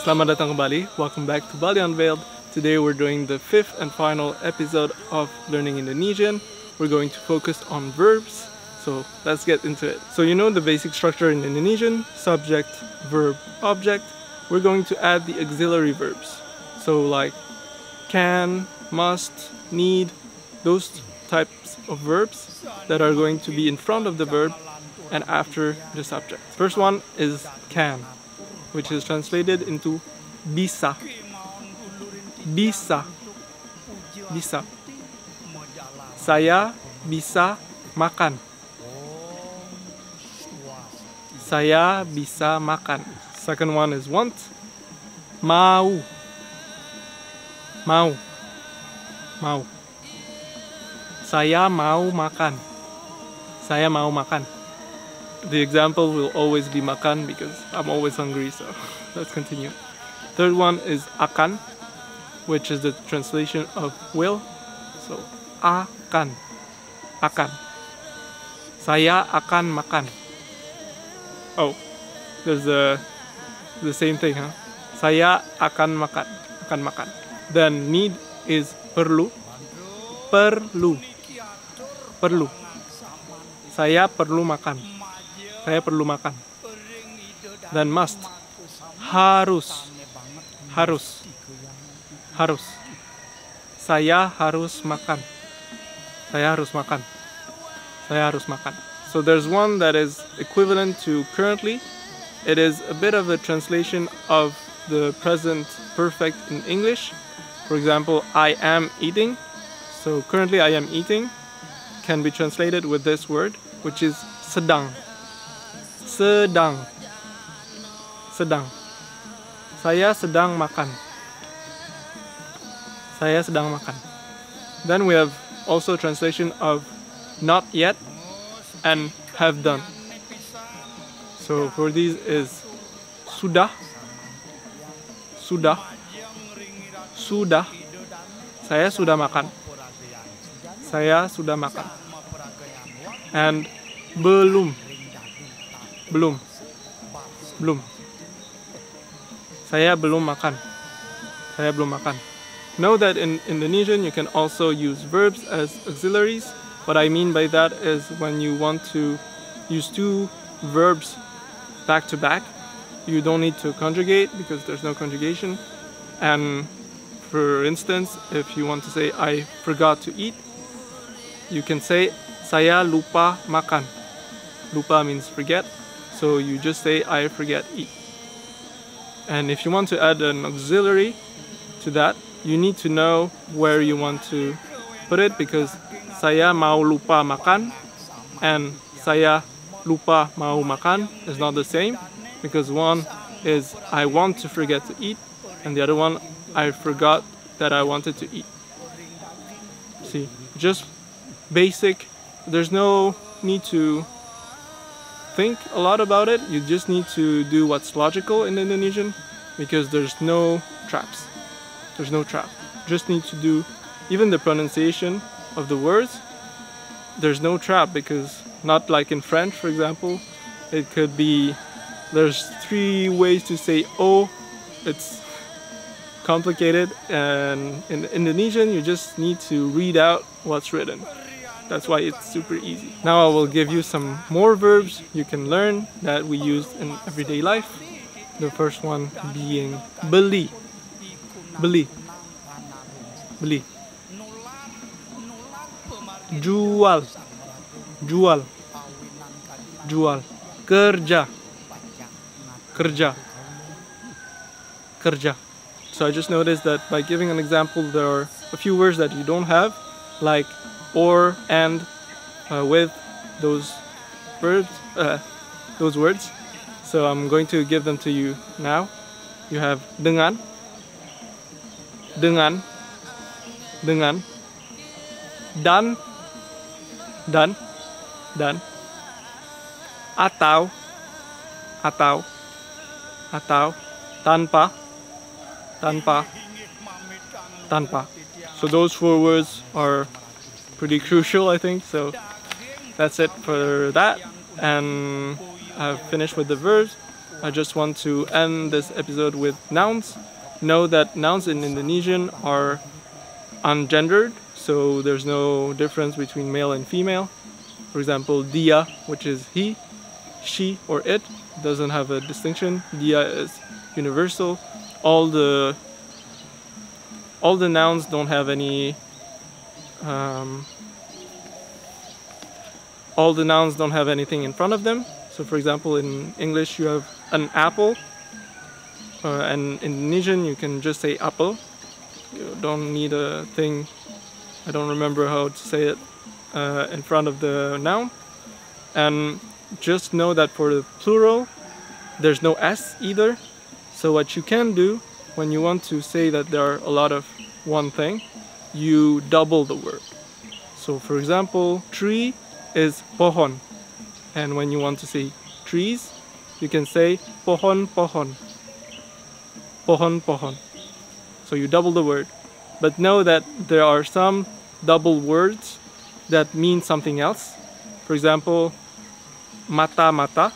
Selamat datang kembali. Welcome back to Bali Unveiled. Today we're doing the fifth and final episode of Learning Indonesian. We're going to focus on verbs. So let's get into it. So you know the basic structure in Indonesian: subject, verb, object. We're going to add the auxiliary verbs. So like can, must, need, those types of verbs that are going to be in front of the verb and after the subject. First one is can, which is translated into bisa. Bisa. Bisa. Saya bisa makan. Saya bisa makan. Second one is want. Mau. Mau. Mau. Saya mau makan. Saya mau makan. The example will always be makan because I'm always hungry, so let's continue. Third one is akan, which is the translation of will. So akan. Akan. Saya akan makan. Oh, there's the same thing, huh? Saya akan makan. Akan makan. Then need is perlu. Perlu. Perlu. Saya perlu makan. Saya perlu makan. Dan must. Harus. Harus. Harus. Saya harus makan. Saya harus makan. Saya harus makan. So there's one that is equivalent to currently. It is a bit of a translation of the present perfect in English. For example, I am eating. So currently I am eating can be translated with this word, which is sedang. Sedang. Sedang. Saya sedang makan. Saya sedang makan. Then we have also translation of not yet and have done. So for these is sudah. Sudah. Sudah. Saya sudah makan. Saya sudah makan. And belum. Belum. Belum. Saya belum makan. Saya belum makan. Know that in Indonesian you can also use verbs as auxiliaries. What I mean by that is when you want to use two verbs back to back, you don't need to conjugate because there's no conjugation. And for instance, if you want to say I forgot to eat, you can say saya lupa makan. Lupa means forget. So you just say I forget eat. And if you want to add an auxiliary to that, you need to know where you want to put it, because saya mau lupa makan and saya lupa mau makan is not the same, because one is I want to forget to eat and the other one I forgot that I wanted to eat. See, just basic. There's no need to think a lot about it. You just need to do what's logical in Indonesian, because there's no traps. There's no trap. Just need to do even the pronunciation of the words. There's no trap, because not like in French, for example, it could be there's 3 ways to say O. It's complicated, and in Indonesian you just need to read out what's written. That's why it's super easy. Now I will give you some more verbs you can learn that we use in everyday life. The first one being beli. Beli. Beli. Jual. Jual. Jual. Kerja. Kerja. Kerja. So I just noticed that by giving an example, there are a few words that you don't have, like or, and, with those verbs, those words. So I'm going to give them to you now. You have dengan, dengan, dengan, dan, dan, atau, atau, atau, tanpa, tanpa, tanpa. So those 4 words are pretty crucial, I think. So that's it for that, and I've finished with the verbs. I just want to end this episode with nouns. Know that nouns in Indonesian are ungendered, so there's no difference between male and female. For example, dia, which is he, she, or it, doesn't have a distinction. Dia is universal. All the nouns don't have any all the nouns don't have anything in front of them. So for example, in English you have an apple, and in Indonesian you can just say apel. You don't need a thing, I don't remember how to say it, in front of the noun. And just know that for the plural there's no S either. So what you can do when you want to say that there are a lot of one thing, you double the word. So for example, tree is pohon, and when you want to say trees, you can say pohon pohon, pohon pohon. So you double the word. But know that there are some double words that mean something else. For example, mata mata,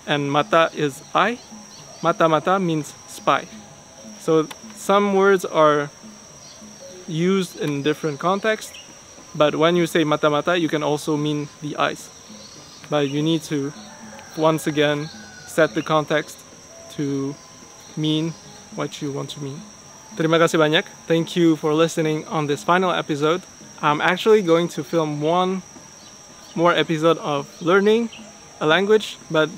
and mata is eye. Mata mata means spy. So some words are used in different contexts, but when you say mata mata, you can also mean the eyes. But you need to once again set the context to mean what you want to mean. Terima kasih banyak. Thank you for listening on this final episode. I'm actually going to film one more episode of learning a language, but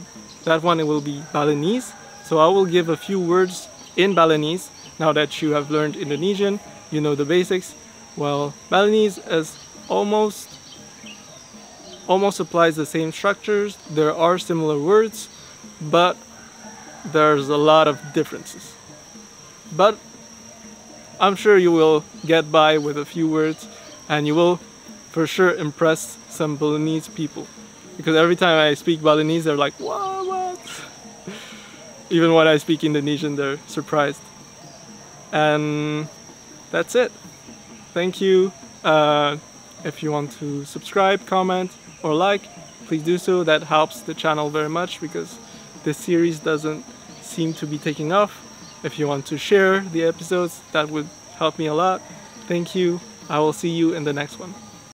that one it will be Balinese. So I will give a few words in Balinese. Now that you have learned Indonesian, you know the basics. Well, Balinese is almost applies the same structures. There are similar words, but there's a lot of differences. But I'm sure you will get by with a few words, and you will for sure impress some Balinese people. Because every time I speak Balinese, they're like, what? Even when I speak Indonesian, they're surprised. And that's it. Thank you. If you want to subscribe, comment, or like, please do so. That helps the channel very much because this series doesn't seem to be taking off. If you want to share the episodes, that would help me a lot. Thank you. I will see you in the next one.